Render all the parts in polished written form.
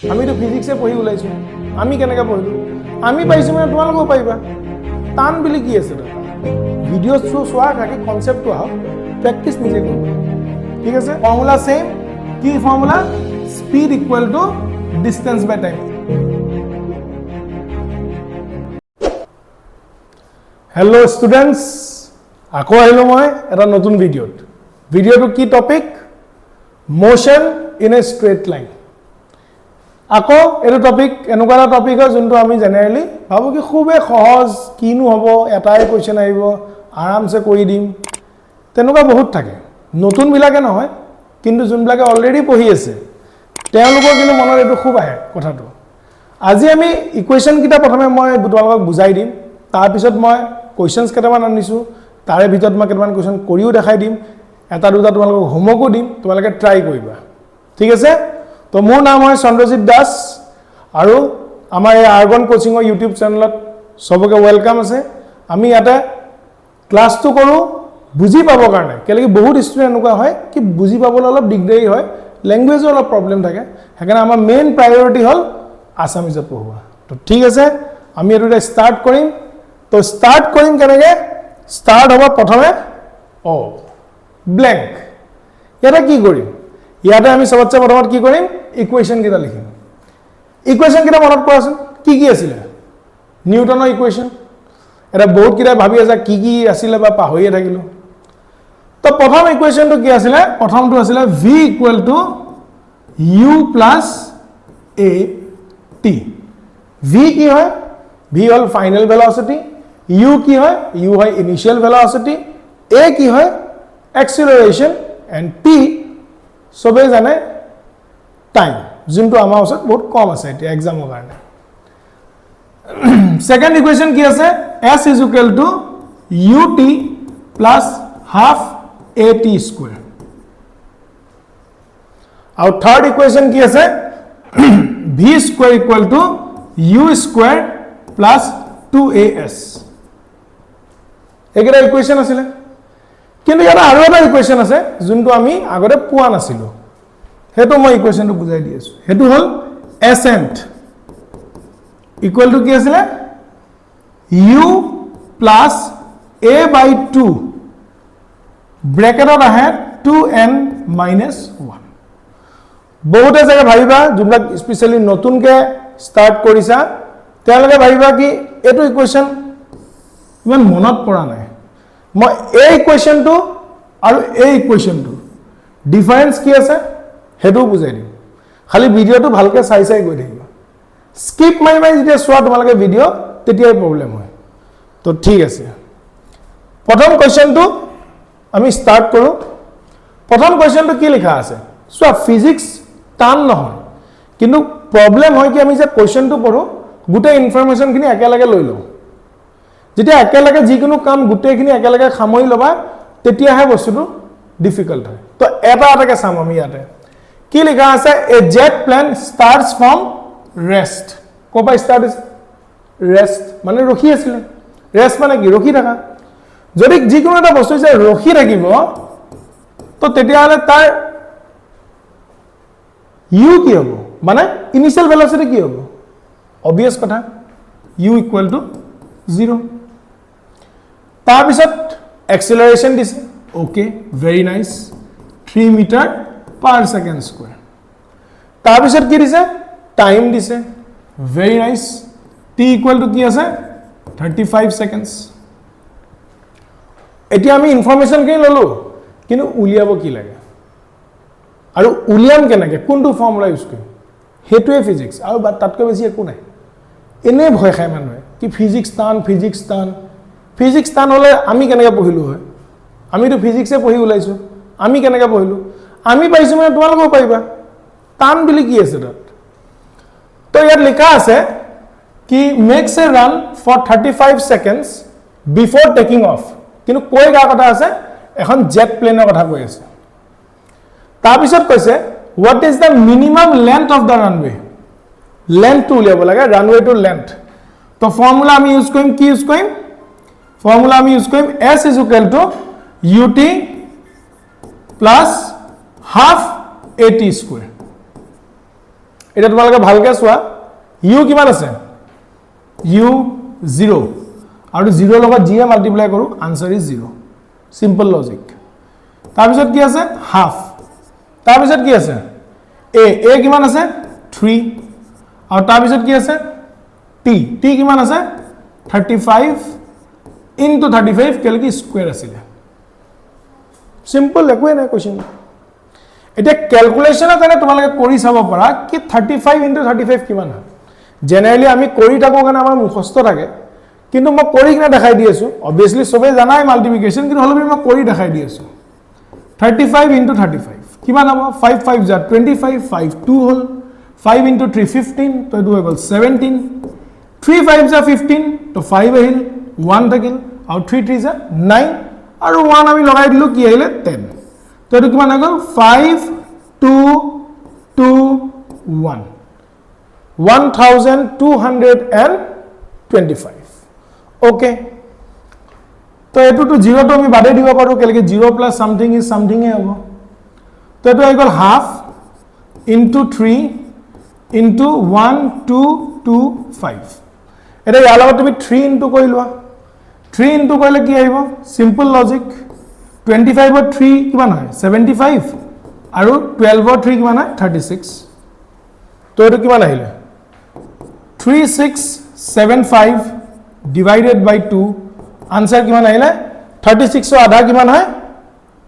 আমিতো ফিজিক্সে পঢ়ি ওলাইছোঁ, আমি কেনেকৈ পঢ়িলোঁ, আমি পাৰিছোঁ মানে তোমালোকেও পাৰিবা। টান বুলি কি আছে তাত? ভিডিঅ' চোৱা খালি কনচেপ্টটো আহক, প্ৰেক্টিচ নিজে কৰিব। ঠিক আছে, ফৰ্মুলা ছেইম। কি formula? Speed equal to distance by time. Hello' students, আকৌ আহিলোঁ মই এটা নতুন ভিডিঅ'ত। ভিডিঅ'টো কি topic? Motion in a straight line. আকৌ এইটো টপিক এনেকুৱা এটা টপিক হয় যোনটো আমি জেনেৰেলি ভাবোঁ কি খুবেই সহজ, কিনো হ'ব, এটাই কুৱেশ্যন আহিব, আৰামছে কৰি দিম, তেনেকুৱা বহুত থাকে। নতুনবিলাকে নহয়, কিন্তু যোনবিলাকে অলৰেডি পঢ়ি আছে তেওঁলোকৰ কিন্তু মনত এইটো খুব আহে কথাটো। আজি আমি ইকুৱেশ্যনকেইটা প্ৰথমে মই তোমালোকক বুজাই দিম, তাৰপিছত মই কুৱেশ্যনছ কেইটামান আনিছোঁ, তাৰে ভিতৰত মই কেইটামান কুৱেশ্যন কৰিও দেখাই দিম, এটা দুটা তোমালোকক হোমৱৰ্কো দিম, তোমালোকে ট্ৰাই কৰিবা। ঠিক আছে? তো মোৰ নাম হয় চন্দ্ৰজিৎ দাস আৰু আমাৰ এই আৰ্গন কোচিঙৰ ইউটিউব চেনেলত চবকে ৱেলকাম আছে। আমি ইয়াতে ক্লাছটো কৰোঁ বুজি পাবৰ কাৰণে, কেলৈ বহুত ষ্টুডেণ্ট এনেকুৱা হয় কি বুজি পাবলৈ অলপ দিগদাৰী হয়, লেংগুৱেজৰ অলপ প্ৰব্লেম থাকে, সেইকাৰণে আমাৰ মেইন প্ৰায়ৰিটি হ'ল আছামিজত পঢ়োৱা। তো ঠিক আছে, আমি এইটো এতিয়া ষ্টাৰ্ট কৰিম। তো ষ্টাৰ্ট কৰিম কেনেকৈ? ষ্টাৰ্ট হ'ব প্ৰথমে ব্লেংক। ইয়াতে কি কৰিম? ইয়াতে আমি চবতছে প্ৰথমত কি কৰিম? ইকুৱেশ্যনকেইটা লিখিম। ইকুৱেশ্যনকেইটা মনত কৰাচোন, কি কি আছিলে? নিউটনৰ ইকুৱেশ্যন। এটা বহুতকেইটাই ভাবি আছে কি কি আছিলে বা পাহৰিয়ে থাকিলোঁ। তো প্ৰথম ইকুৱেশ্যনটো কি আছিলে? প্ৰথমটো আছিলে V equal to U plus A T. V কি হয়? ভি হ'ল ফাইনেল ভেলচিটি। ইউ কি হয়? ইউ হয় ইনিচিয়েল ভেলচিটি। এ কি হয়? এক্সিলাৰেশ্যন। এণ্ড টি চবেই জানে টাইম, যোনটো আমাৰ ওচৰত বহুত কম আছে এতিয়া এক্সামৰ কাৰণে। ছেকেণ্ড ইকুৱেশ্যন কি আছে? S is equal to U T plus half A T square. আৰু থাৰ্ড ইকুৱেশ্যন কি আছে? V square equal to U square plus 2as। এইকেইটা ইকুৱেশ্যন আছিলে, কিন্তু ইয়াত আৰু এটা ইকুৱেশ্যন আছে যোনটো আমি আগতে পোৱা নাছিলোঁ, সেইটো মই ইকুৱেশ্যনটো বুজাই দি আছোঁ। সেইটো হ'ল এছেণ্ট ইকুৱেল টু কি আছিলে? ইউ প্লাছ এ বাই 2 ব্ৰেকেটত আহে 2n মাইনাছ 1। বহুতে চাগে ভাবিবা, যোনবিলাক স্পেচিয়েলি নতুনকৈ ষ্টাৰ্ট কৰিছা তেওঁলোকে ভাবিবা কি এইটো ইকুৱেশ্যন ইমান মনত পৰা নাই। মই এই ইকুৱেশ্যনটো আৰু এই ইকুৱেশ্যনটো ডিফাৰেঞ্চ কি আছে সেইটোও বুজাই দিম, খালি ভিডিঅ'টো ভালকৈ চাই চাই গৈ থাকিবা। স্কিপ মাৰি মাৰি যেতিয়া চোৱা তোমালোকে ভিডিঅ' তেতিয়াই প্ৰব্লেম হয়। তো ঠিক আছে, প্ৰথম কুৱেশ্যনটো আমি ষ্টাৰ্ট কৰোঁ। প্ৰথম কুৱেশ্যনটো কি লিখা আছে চোৱা। ফিজিক্স টান নহয়, কিন্তু প্ৰব্লেম হয় কি আমি যে কুৱেশ্যনটো পঢ়োঁ গোটেই ইনফৰমেশ্যনখিনি একেলগে লৈ লওঁ। যেতিয়া একেলগে যিকোনো কাম গোটেইখিনি একেলগে সামৰি ল'বা তেতিয়াহে বস্তুটো ডিফিকাল্ট হয়। তো এটা এটাকৈ চাম আমি। ইয়াতে কি লিখা আছে? A jet plane starts from rest. ক'ৰ পৰা ষ্টাৰ্ট হৈছে? ৰেষ্ট মানে ৰখি আছিলে। ৰেষ্ট মানে কি? ৰখি থকা। যদি যিকোনো এটা বস্তু যে ৰখি থাকিব তো তেতিয়াহ'লে তাৰ ইউ কি হ'ব? মানে ইনিচিয়েল ভেলচিটি কি হ'ব? অবভিয়াছ কথা, ইউ ইকুৱেল টু 0। তাৰপিছত এক্সিলাৰেশ্যন দিছে, okay very nice, 3 metre per second square. তাৰপিছত কি দিছে? টাইম দিছে, very nice, T equal to কি আছে? 35 ছেকেণ্ডছ। এতিয়া আমি ইনফৰমেশ্যনখিনি ল'লোঁ, কিন্তু উলিয়াব কি লাগে আৰু উলিয়াম কেনেকৈ, কোনটো ফৰ্মুলা ইউজ কৰিম, সেইটোৱে ফিজিক্স আৰু তাতকৈ বেছি একো নাই। এনেই ভয় খায় মানুহে কি ফিজিক্স টান, ফিজিক্স টান। ফিজিক্স টান হ'লে আমি কেনেকৈ পঢ়িলোঁ হয়? আমিতো ফিজিক্সে পঢ়ি ওলাইছোঁ, আমি কেনেকৈ পঢ়িলোঁ? আমি পাৰিছোঁ মানে তোমালোকেও পাৰিবা। টান বুলি কি আছে তাত? তো ইয়াত লিখা আছে কি makes a run for 35 seconds before taking off. কিন্তু কৈ গা কথা আছে, এখন জেট প্লেনৰ কথা কৈ আছে। তাৰপিছত কৈছে what is the minimum length of the runway. লেন্থটো উলিয়াব লাগে, ৰানৱেটোৰ লেন্থ। তো ফৰ্মুলা আমি ইউজ কৰিম, কি ইউজ কৰিম? ফৰ্মুলা আমি ইউজ কৰিম s is equal to U T plus half A T square. এটা তোমালোকে ভালকে চোৱা u কিমান আছে u 0 আৰু 0 লগত g মাল্টিপ্লাই কৰো আনসাৰ ইজ 0 সিম্পল লজিক তাৰ পিছত কি আছে হাফ তাৰ পিছত কি আছে a কিমান আছে 3 আৰু তাৰ পিছত কি আছে t কিমান আছে 35 into 35 কেলকি স্কয়াৰ আছিল সিম্পল একোই নাই কোৱেশ্চন এটা ক্যালকুলেশনৰ কাৰণে তোমালোকে কৰি চাব পাৰা কি 35 into 35 কিমান হয় জেনাৰেলি আমি কৰি থাকো কাৰণে আমাৰ মুখস্থ থাকে কিন্তু মই কৰি কিনে দেখাই দি আছো obviously সবে জানাই মাল্টিপ্লিকেশন কিন্তু হলো মই কৰি দেখাই দি আছো 35 into 35 কিমান হ'ব 5 5 যা 25 5 2 হল 5 into 3 15 তো এটো হৈ গল 17 3 5 যা 15 তো 5 আহিল 1 থাকিল আৰু 3 3 যা 9 আৰু 1 আমি লগাই দিলো কি আহিলে 10 তো এটো কিমান হৈ গল 5 2 2 1 1225 okay তো এটো তো 0 তো আমি বাদে দিব পাৰো কেলকে 0 plus something is something এ হ'ব তো এটো হৈ গল half into 3 into 1225 এটা ইয়াৰ লগত তুমি 3 into কৰি লোৱা 3 into কৰিলে কি আহিব সিম্পল লজিক 25 or 3 কিমান হয় 75 আৰু 12 or 3 কিমান হয় 36 তো এটো কিমান আহিলে 3675 divided by 2 आंसर किमान आइले 36 आधा किमान है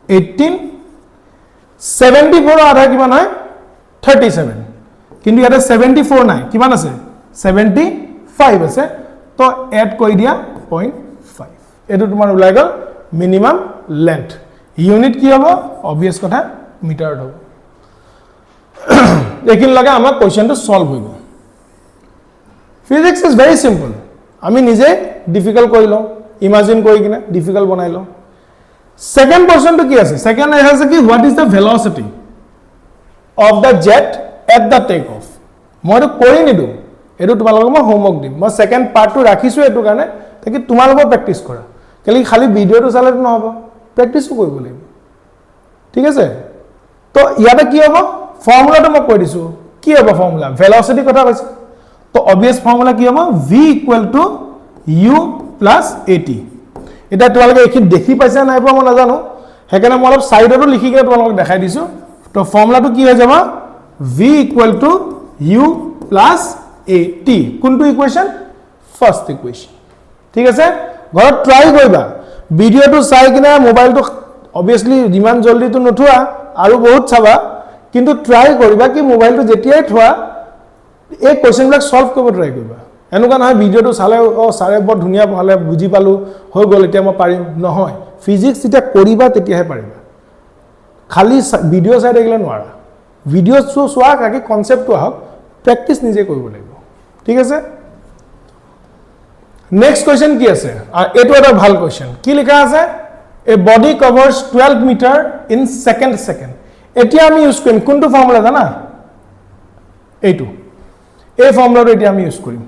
18 74 आधा किमान है 37 किंतु याते 74 নাই কিমান আছে 75 আছে তো এড কৰি দিয়া 0.5 এটো তোমাৰ ওলাই গল মিনিমাম লেন্থ ইউনিট কি হ'ব অবিয়াস কথা মিটাৰত হ'ব দেখিন লাগে আমাৰ কোৱেশ্চনটো সলভ হৈ গল ফিজিক্স ইজ ভেৰি সিম্পল আমি নিজে ডিফিকাল্ট কৰি লও ইমাজিন কৰি কিনে ডিফিকাল্ট বনাই লও সেকেন্ড পোরশন তো কি আছে সেকেন্ড আছে কি what is the velocity of the jet at the take off মই তো কৰি নিদু এটো তোমালোকক মই হোমৱৰ্ক দিম মই সেকেন্ড পাৰ্টটো ৰাখিছো এটো কাৰণে তাকি তোমালোকক প্ৰেক্টিস কৰা কেলি খালি ভিডিওটো চালে নহব প্ৰেক্টিসও কৰিব লাগিব ঠিক আছে তো ইয়াতে কি হ'ব ফৰ্মুলাটো মই কৈ দিছো কি হ'ব ফৰ্মুলা ভেলোসিটি কথা কৈছে তো অবিয়াস ফৰ্মুলা কি হ'ব v u plus at এটা তোমালোকে একি দেখি পাইছা নাই পা মই নাজানো হেকানে মই অলপ সাইডটো লিখি কে তোমালোকক দেখাই দিছো তো ফৰ্মুলাটো কি হৈ যাব v u plus at কোনটো ইকুৱেচন ফাৰ্স্ট ইকুৱেচন ঠিক আছে ঘৰত ট্ৰাই কৰিবা ভিডিওটো চাই কিনে মোবাইলটো অবিয়াসলি যিমান জলদি তো নথুৱা আৰু বহুত চাবা কিন্তু ট্ৰাই কৰিবা কি মোবাইলটো যেতিয়াই থোৱা এই কোৱেচনবিলাক সলভ কৰিব ট্ৰাই কৰিবা এনুকা নহয় ভিডিওটো চালে ও সাৰে বৰ ধুনিয়া ভালে বুজি পালো হৈ গল এতিয়া মই পাৰিম নহয় ফিজিক্স যেতিয়া কৰিবা তেতিয়াহে পাৰিবা খালি ভিডিও চাই দেখিলে নোৱাৰা ভিডিও চোৱা কাকি কনসেপ্টটো আহক প্ৰেক্টিস নিজে কৰিব লাগিব ঠিক আছে নেক্সট কোৱেশ্চন কি আছে আৰু এটো এটা ভাল কোৱেশ্চন কি লিখা আছে এ বডি কভাৰ্স 12 মিটাৰ ইন সেকেন্ড এতিয়া আমি ইউজ কৰিম কোনটো ফৰ্মুলা জানা এইটো এই ফৰ্মুলাটো এতিয়া আমি ইউজ কৰিম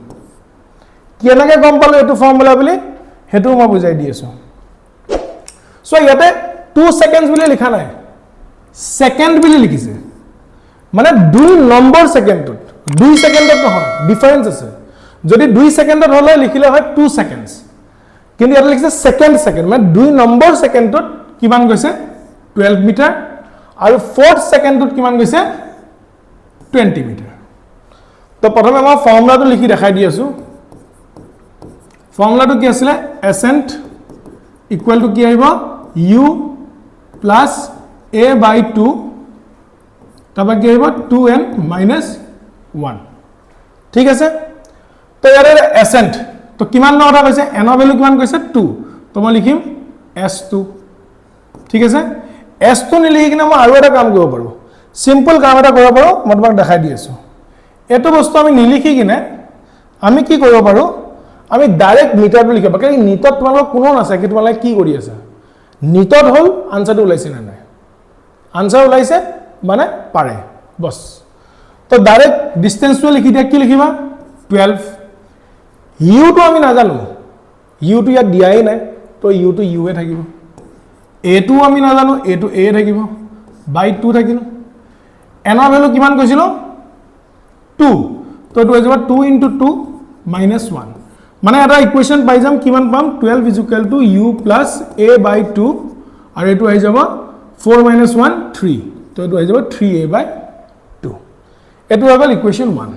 কেনেকৈ গম পালো এটো ফৰ্মুলা বুলি হেতু মই বুজাই দি আছো সো ইয়াতে 2 সেকেন্ডস বুলি লিখা নাই সেকেন্ড বুলি লিখিছে মানে 2 নম্বৰ সেকেন্ডত 2 সেকেন্ডত নহয় ডিফারেন্স আছে যদি 2 সেকেন্ডত হলে লিখিলে হয় 2 সেকেন্ডস কিন্তু ইয়াতে লিখিছে সেকেন্ড মানে 2 নম্বৰ সেকেন্ডত কিমান গৈছে 12 মিটাৰ আৰু 4th সেকেন্ডত কিমান গৈছে 20 মিটাৰ তো প্ৰথমে মই ফৰ্মুলাটো লিখি দেখাই দি আছো ফৰ্মুলাটো কি আছিল ascent ইকুৱেল টু কি আহিব u plus a by 2 তাবা কি আহিব 2n minus 1 ঠিক আছে তো ইয়াৰে ascent তো কিমান নটা কৈছে n ভ্যালু কিমান কৈছে 2 তো মই লিখিম s2 ঠিক আছে s2 নিলিখি কিনে মই আৰু এটা কাম কৰিব পাৰো সিম্পল কাম এটা কৰিব পাৰো মই তোমাক দেখাই দি আছো এটো বস্তু আমি নিলিখি কিনে আমি কি কৰিব পাৰো আমি ডাইৰেক্ট মিটাৰটো লিখিব কাৰণ নিটত তোমালোক কোনো নাছে কি তোমালোকে কি কৰি আছে নিটত হল আনসাৰটো ওলাইছে না নাই আনসাৰ ওলাইছে মানে পাৰে বস তো ডাইৰেক্ট ডিসটেন্সটো লিখি দিয়া কি লিখিবা 12 ইউ তো আমি নাজানো ইউ তো ইয়াত দিয়াই নাই তো ইউ তো ইউ এ থাকিব এ তো আমি নাজানো এ তো এ থাকিব বাই 2 থাকিল এনৰ ভ্যালু কিমান কৈছিল 2 তো এটো হৈ যাব 2 into 2 minus 1 মানে এটা ইকুৱেশ্যন পাই যাম কিমান পাম 12 is equal to u plus a by 2 আৰু এটো হৈ যাব 4 minus 1 3 তো এটো হৈ যাব 3a by 2 এটো হৈ গল ইকুৱেশ্যন 1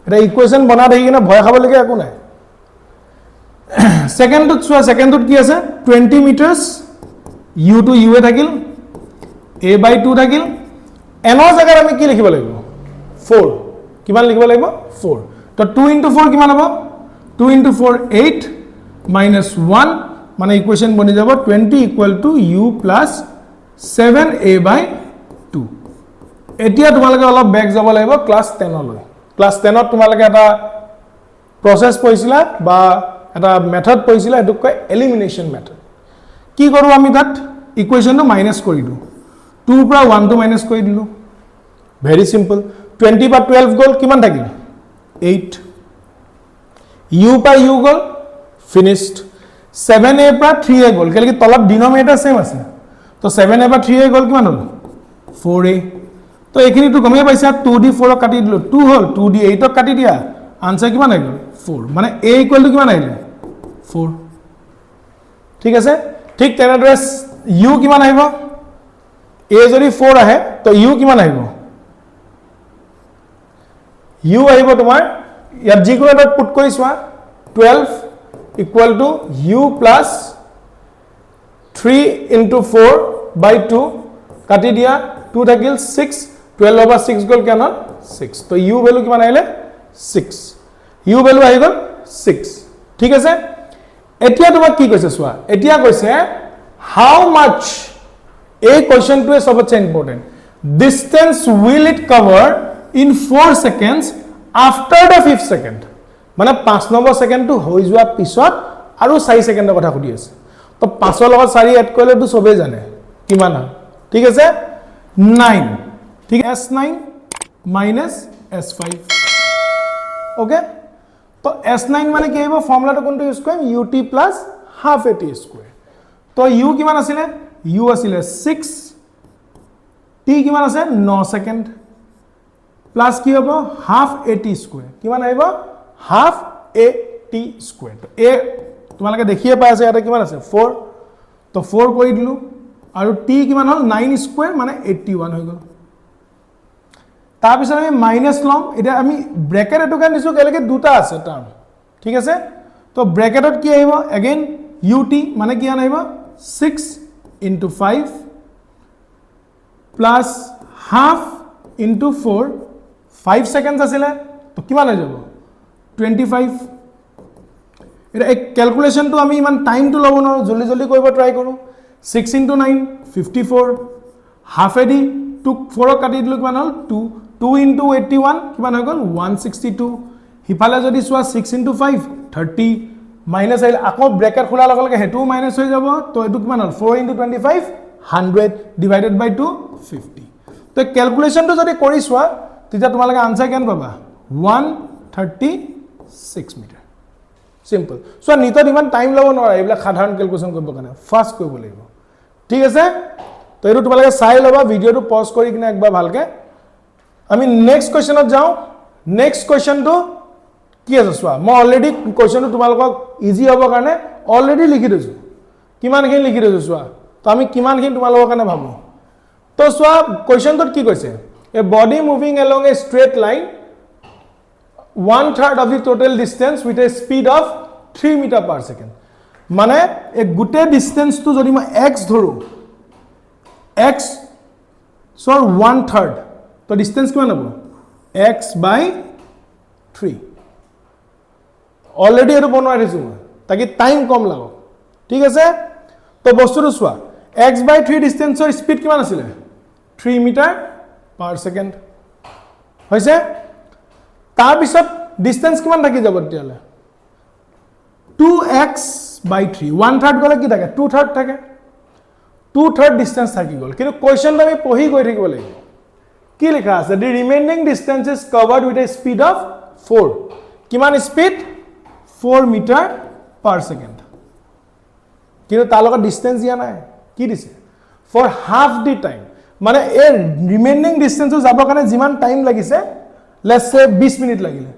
এটা ইকুৱেশ্যন বনা দেখি কিনে ভয় খাব লাগে একো নাই সেকেন্ডত চোৱা সেকেন্ডত কি আছে 20 মিটাৰস u to u এ থাকিল a by 2 থাকিল এনৰ জাগাত আমি কি লিখিব লাগিব 4 কিমান লিখিব লাগিব 4 তো 2 into 4 কিমান হ'ব 2 into 4 8 minus 1 মানে ইকুৱেশ্যন বনি যাব 20 equal to u plus 7a by 2 এতিয়া তোমালোকে অলপ ব্যাক যাব লাগিব ক্লাস 10 লৈ ক্লাস 10 ত তোমালোকে এটা প্ৰসেস পঢ়িছিলা বা এটা মেথড পঢ়িছিলা এটো কয় এলিমিনেশন মেথড কি কৰো আমি তাত ইকুৱেশ্যনটো মাইনাস কৰি দিও 2 পৰা 1 টো মাইনাস কৰি দিলো ভেৰি সিম্পল 20 পৰা 12 গল কিমান থাকিল 8 u by u goal finished 7a পৰা 3a গল কেলে তলত ডিনোমিনেটৰ সেম আছে তো 7a পৰা 3a গল কিমান হল 4a তো এখিনি তো গমে পাইছা 2d 4 কাটি দিলো 2 হল 2d 8 ক কাটি দিয়া আনসার কিমান আহিল 4 মানে a ইকুয়াল টু কিমান আহিল 4 ঠিক আছে ঠিক তেনেদৰে u কিমান আহিব a যদি 4 আহে তো u কিমান আহিব u আহিব তোমাৰ ইয়াত যিকোনো এটা পুট কৰি চোৱা 12 equal to u plus 3 into 4 by 2 কাটি দিয়া 2 থাকিল 6 12 over 6 গল কেন 6 তো u ভ্যালু কিমান আহিলে 6 u ভ্যালু আহি গল 6 ঠিক আছে এতিয়া তোমাক কি কৈছে চোৱা এতিয়া কৈছে how much a question to is सबसे important distance will it cover in 4 seconds after the 5th second মানে 5 নম্বৰ সেকেন্ড টু হৈ যোৱা পিছত আৰু 4 সেকেন্ডৰ কথা খুদি আছে তো 5 ৰ লগত 4 এড কৰিলে তো সবে জানে কিমান হয় ঠিক আছে 9 ঠিক s9 minus s5 ওকে তো s9 মানে কি হ'ব ফৰ্মুলাটো কোনটো ইউজ কৰিম ut plus half at square তো u কিমান আছিল u আছিল 6 t কিমান আছে 9 সেকেন্ড প্লাস কি হ'ব half at square কিমান আহিব half at square তো a তোমালোকে দেখিয়ে পাই আছে এটা কিমান আছে 4 তো 4 কৰি দিলু আৰু t কিমান হল 9 স্কয়াৰ মানে 81 হৈ গল তাৰ পিছত আমি মাইনাস লম এটা আমি ব্র্যাকেট এটো কান দিছো কেলেকে দুটা আছে টার্ম ঠিক আছে তো ব্র্যাকেটত কি আহিব अगेन ut মানে কি আনিব 6 into 5 plus half into 4 5 seconds আছিল তো কিমান হৈ যাব 25 এটা এক ক্যালকুলেশন তো আমি ইমান টাইম তো লব ন জলদি জলদি কৰিব ট্ৰাই কৰো 6 into 9 54 half a d to 4 কাটি দিলু কিমান হল 2 2 into 81 কিমান হৈ গল 162 হিফালে যদি সোয়া 6 into 5 30 মাইনাস আইল আকো ব্র্যাকেট খোলা লগে লগে হেতু মাইনাস হৈ যাব তো এটু কিমান হল 4 into 25 100 divided by 2 50 তো ক্যালকুলেশন তো যদি কৰি সোয়া তেতিয়া তোমালকে আনসাৰ কেন পাবা 136 মিটাৰ সিম্পল সো নিতত ইমান টাইম লব নৰা এইবিলাক সাধাৰণ ক্যালকুলেশন কৰিব কাৰণে ফাস্ট কৰিব লাগিব ঠিক আছে তো এটো তোমালকে চাই লবা ভিডিওটো পজ কৰি কিনে একবাৰ ভালকে আমি নেক্সট কোৱেশ্চনত যাও নেক্সট কোৱেশ্চনটো কি আছে চোৱা মই অলৰেডি কোৱেশ্চনটো তোমালোকক ইজি হ'ব কাৰণে অলৰেডি লিখি দিছো কিমানখিনি লিখি দিছো চোৱা তো আমি কিমানখিনি তোমালোকৰ কাৰণে ভাবো তো চোৱা কোৱেশ্চনটোত কি কৈছে a body moving along a straight line 1/3 of the total distance with a speed of 3 meter per second মানে এক গুটে ডিসটেন্স তো যদি মই x ধৰো x so 1/3 তো ডিসটেন্স কিমান হ'ব x by 3 অলৰেডি এটো বনোৱা দিছো মই তাকি টাইম কম লাগক ঠিক আছে তো বস্তুটো চোৱা x by 3 ডিসটেন্সৰ স্পিড কিমান আছিল 3 মিটাৰ per second হৈছে তাৰ পিছত ডিসটেন্স কিমান থাকি যাব তেতিয়ালে 2x by 3 1/3 গলে কি থাকে 2/3 থাকে 2/3 ডিসটেন্স থাকি গল কিন্তু কোৱেশ্চনটো আমি পঢ়ি গৈ থাকিব লাগিব কি লিখা আছে the remaining distance is covered with a speed of 4 কিমান স্পিড 4 মিটাৰ per second কিন্তু তাৰ লগত ডিসটেন্স দিয়া নাই কি দিছে for half the time মানে এ ৰিমেইনিং ডিসটেন্স যাব কাৰণে যিমান টাইম লাগিছে লেটস সে 20 মিনিট লাগিলে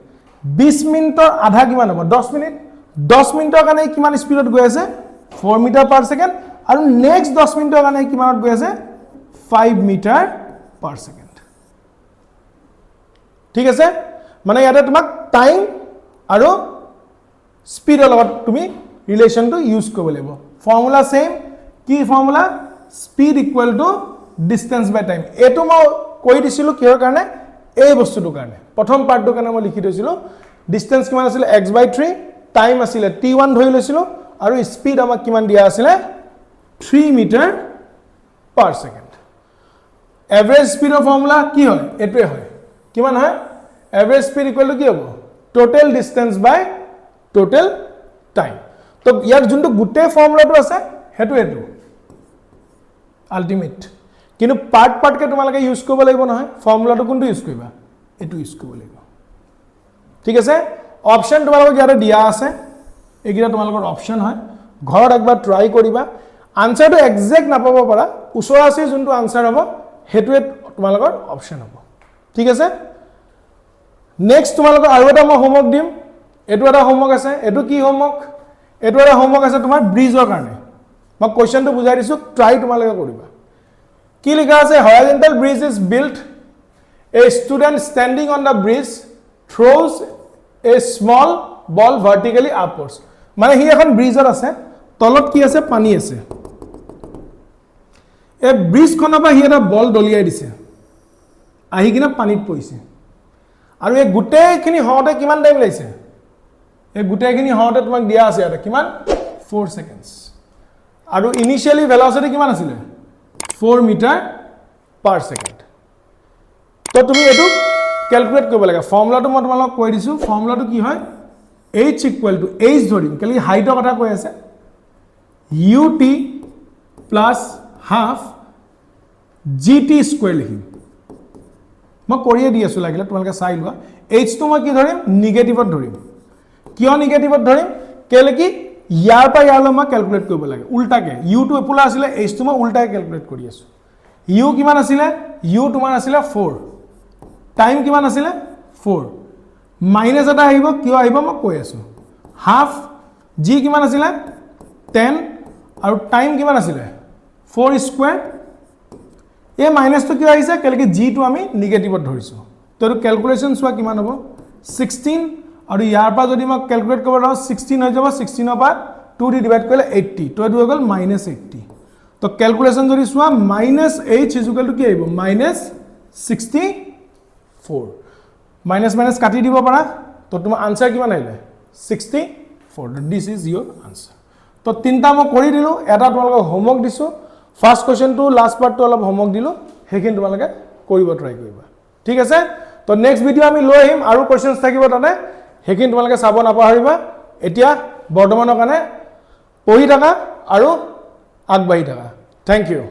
20 মিনিটৰ আধা কিমান হ'ব 10 মিনিট 10 মিনিটৰ কাৰণে কিমান স্পিডত গৈ আছে 4 মিটাৰ পাৰ সেকেন্ড আৰু নেক্সট 10 মিনিটৰ কাৰণে কিমানত গৈ আছে 5 মিটাৰ পাৰ সেকেন্ড ঠিক আছে মানে ইয়াতে তোমাক টাইম আৰু স্পিডৰ লগত তুমি ৰিলেশনটো ইউজ কৰিব লাগিব ফৰ্মুলা সেম কি formula speed equal to distance by time এটো মই কৈ দিছিলো কিহৰ কাৰণে এই বস্তুটোৰ কাৰণে প্ৰথম পাৰ্টটোৰ কাৰণে মই লিখি থৈছিলো ডিসটেন্স কিমান আছিল x/3 টাইম আছিল t1 ধৰি লৈছিলো আৰু স্পিড আমাক কিমান দিয়া আছিল 3 মিটাৰ পাৰ সেকেন্ড এভাৰেজ স্পিডৰ ফৰ্মুলা কি হয় এটোৱে হয় কিমান হয় এভাৰেজ স্পিড ইকুৱেল টু কি হ'ব টোটাল ডিসটেন্স বাই টোটাল টাইম তো ইয়াৰ যোনটো গুটে ফৰ্মুলাটো আছে হেতু হেতু আল্টিমেট কিন্তু পাৰ্ট পাৰ্ট কে তোমালোকে ইউজ কৰিব লাগিব নহয় ফৰ্মুলাটো কোনটো ইউজ কৰিবা এটো ইউজ কৰিব লাগিব ঠিক আছে অপচন তোমালোকক ইয়াতে দিয়া আছে এইগিটা তোমালোকৰ অপচন হয় ঘৰত একবাৰ ট্ৰাই কৰিবা আনসাৰটো এক্সাক্ট নাপাব পাৰা উচৰাসি যোনটো আনসাৰ হ'ব হেতুৱে তোমালোকৰ অপচন হ'ব ঠিক আছে নেক্সট তোমালোকৰ আৰু এটা মই হোমৱৰ্ক দিম এটো এটা হোমৱৰ্ক আছে এটো কি হোমৱৰ্ক এটো এটা হোমৱৰ্ক আছে তোমাৰ ব্ৰিজৰ কাৰণে মই কোৱেশ্চনটো বুজাই দিছো ট্ৰাই তোমালোকে কৰিবা কি লিখা আছে horizontal bridge is built a student standing on the bridge throws a small ball vertically upwards মানে হি এখন ব্ৰিজৰ আছে তলত কি আছে পানী আছে এই ব্ৰিজ খনৰ পৰা হি এটা বল দলিয়াই দিছে আহি কিনা পানীত পৰিছে আৰু এই গুটেখিনি হওঁতে কিমান টাইম লাগিছে এই গুটেখিনি হওঁতে তোমাক দিয়া আছে এটা কিমান 4 সেকেন্ডস আৰু ইনিশিয়ালি ভেলোসিটি কিমান আছিল 4 মিটাৰ পাৰ সেকেন্ড তো তুমি এটো ক্যালকুলেট কৰিব লাগে ফৰ্মুলাটো মই তোমালোকক কৈ দিছো ফৰ্মুলাটো কি হয় h equal to h ধৰিম কেলি হাইটৰ কথা কৈ আছে ut plus half gt square লিখিম মই কৰিয়ে দি আছো লাগিলে তোমালোকে চাই লোৱা h তো মই কি ধৰিম নিগেটিভত ধৰিম কিয় নিগেটিভত ধৰিম কেলে কি ইয়াৰ পৰা ইয়ালৈ মই ক্যালকুলেট কৰিব লাগে উল্টাকে u টো এপোলা আছিল h তো মই উল্টাকে ক্যালকুলেট কৰি আছো u কিমান আছিল u তোমাৰ আছিল 4 টাইম কিমান আছিল 4 মাইনাস এটা আহিব কিয় আহিব মই কৈ আছো হাফ g কিমান আছিল 10 আৰু টাইম কিমান আছিল 4 স্কয়াৰ এই মাইনাস তো কি আহিছে কেলে কি g টো আমি নিগেটিভত ধৰিছো তো ক্যালকুলেশন সোৱা কিমান হ'ব 16 আৰু ইয়াৰ পৰা যদি মই ক্যালকুলেট কৰিব যাও 16 হৈ যাব 16 ৰ পৰা 2 দি ডিভাইড কৰিলে 80 তো এটো হৈ গল -80 তো ক্যালকুলেশন যদি সোৱা -h = কি আহিব -64 মাইনাস মাইনাস কাটি দিব পাৰা তো তোমাৰ আনসাৰ কিমান আহিলে 64 দিস ইজ ইয়োৰ আনসাৰ তো তিনটা মই কৰি দিলো এটা তোমালোকক হোমৱৰ্ক দিছো first question to last part to অলপ হোমৱৰ্ক দিলো হেকিন তোমালোকে কৰিব ট্ৰাই কৰিবা ঠিক আছে তো নেক্সট ভিডিও আমি লৈ আহিম আৰু কোৱেশ্চনছ থাকিব তাতে হেকিন তোমালোকে চাব নাপাহৰিবা এতিয়া বৰ্তমানৰ কাৰণে পঢ়ি থাকা আৰু আগবাঢ়ি থাকা থ্যাংক ইউ